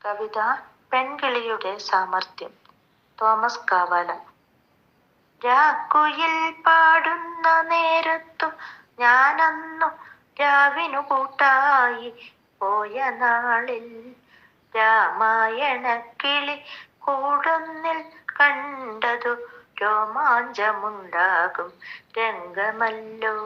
കവിത പെൺകിളിയുടെ സാമർത്ഥ്യം. Thomas Kaavaalaa. രാക്കുയിൽ പാടുന്ന നേരത്തു ഞാനന്നു രാവിനു കൂട്ടായി പോയ നാളിൽ രാമായണ കിളി കൂടുന്നിൽ കണ്ടതു രോമാഞ്ചമുണ്ടാകും രംഗമല്ലോ.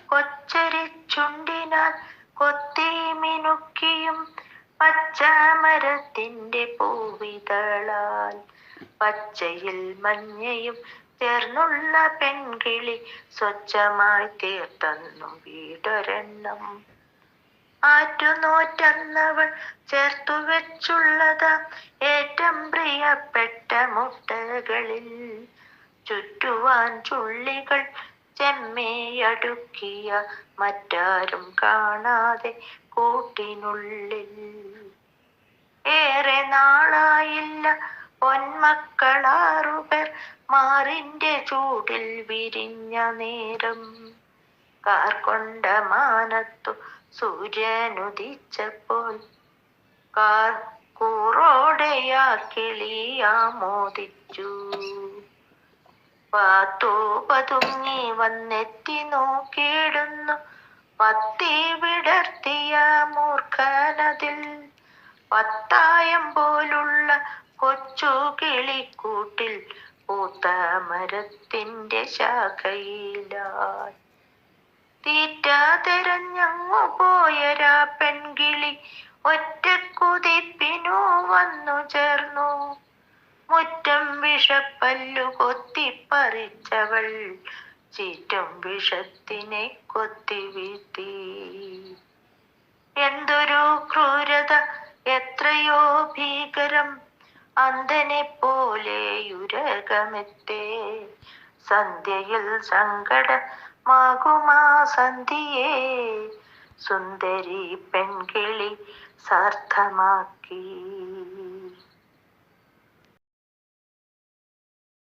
കൊച്ചരിച്ചുണ്ടിനാൽ കൊത്തി മിനുക്കിയും പച്ചമരത്തിന്റെ പൂവിതളാൽ പച്ചയിൽ മഞ്ഞയും ചേർന്നുള്ള പെൺകിളി സ്വച്ഛമായി തീർത്തെന്നും വീടൊരെണ്ണം. ആറ്റുനോറ്റന്നവൾ ചേർത്തു വെച്ചുള്ളതാ ഏറ്റവും പ്രിയപ്പെട്ട മുട്ടകളിൽ ചുറ്റുവാൻ ചുള്ളികൾ ചെമ്മേയടുക്കിയ മറ്റാരും കാണാതെ കൂട്ടിനുള്ളിൽ. ഏറെ നാളായില്ല പൊന്മക്കളാറുപേർ മാറിന്റെ ചൂടിൽ വിരിഞ്ഞ നേരം. കാർകൊണ്ട മാനത്തു സൂര്യനുദിച്ചപ്പോൾ കൂറോടെയാ കിളിയാമോദിച്ചു. പാത്തു പതുങ്ങി വന്നെത്തി നോക്കിയിടുന്നു പത്തി വിടർത്തിയ മൂർഖനതിൽ. പത്തായം പോലുള്ള കൊച്ചു കിളിക്കൂട്ടിൽ പൂത്ത മരത്തിന്റെ ശാഖയിലായി തീറ്റ തെരഞ്ഞങ്ങു പോയൊരാ പെൺകിളി ഒറ്റക്കുതിപ്പിനു വന്നു ചേർന്നു. മുറ്റം വിഷപ്പല്ലു കൊത്തിപ്പറിച്ചവൾ ചീറ്റും വിഷത്തിനെ കൊത്തി വീഴ്ത്തി. എന്തൊരു ക്രൂരത, എത്രയോ ഭീകരം, അന്ധനെ പോലെയുരകമെത്തേ. സന്ധ്യയിൽ സങ്കടമാകുമാ സന്ധിയെ സുന്ദരി പെൺകിളി സാർത്ഥമാക്കി.